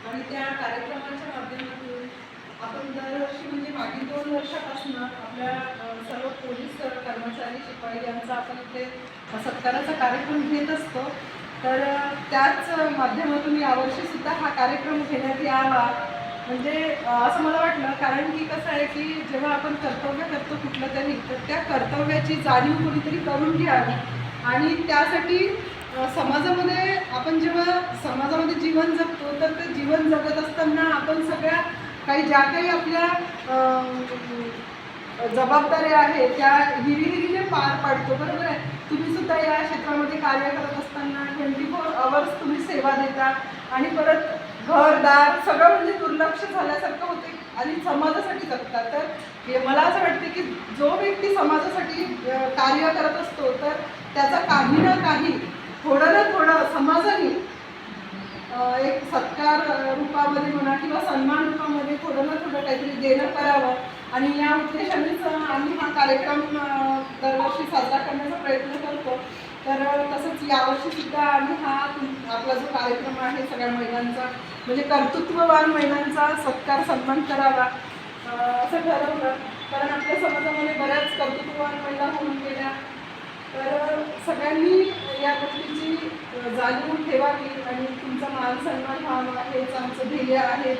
आणि त्या कार्यक्रमाच्या माध्यमातून आपण दरवर्षी म्हणजे मागील 2 वर्षापासून आपल्या सर्व पोलीस कर्मचारी शिपाई यांचा आपण इथे सत्काराचा कार्यक्रम घेत असतो। तर त्याच माध्यमातून यावर्षी सुद्धा हा कार्यक्रम घेण्यात यावा म्हणजे असं मला वाटलं, कारण की कसं आहे की जेव्हा आपण कर्तव्य करतो कुठलं तरी, तर त्या कर्तव्याची जाणीव कोणीतरी करून घ्यावी आणि त्यासाठी समाजामध्ये आपण जेव्हा समाजामध्ये जीवन जगतो तर ते जीवन जगत असताना आपण सगळ्या ज्या काही आपल्या जबाबदाऱ्या आहेत त्या हिरीहिरीने पार पाडतो, बरोबर आहे। तुम्ही सुद्धा या क्षेत्रामध्ये कार्य करत असताना 24 आवर्स तुम्ही सेवा देता आणि परत घरदार सगळं म्हणजे दुर्लक्ष झाल्यासारखं होते आणि समाजासाठी जगतात। तर मला असं वाटतं की जो व्यक्ती समाजासाठी कार्य करत असतो तर त्याचा काही ना काही थोडं ना थोडं समाजाने एक सत्कार रूपामध्ये म्हणा किंवा सन्मान रूपामध्ये थोडं ना थोडं काहीतरी देणं करावं आणि या उद्देशानेच आम्ही हा कार्यक्रम दरवर्षी साजरा करण्याचा प्रयत्न करतो। तर तसंच यावर्षी सुद्धा आम्ही हा आपला जो कार्यक्रम आहे सगळ्या महिलांचा म्हणजे कर्तृत्ववान महिलांचा सत्कार सन्मान करावा असं ठरवलं, कारण आपल्या समाजामध्ये बऱ्याच कर्तृत्ववान महिला होऊन गेल्या। तर सगळ्यांनी या गोष्टीची जाणीव ठेवावी आणि तुमचा मान सन्मान व्हावा हेच आमचं ध्येय आहे।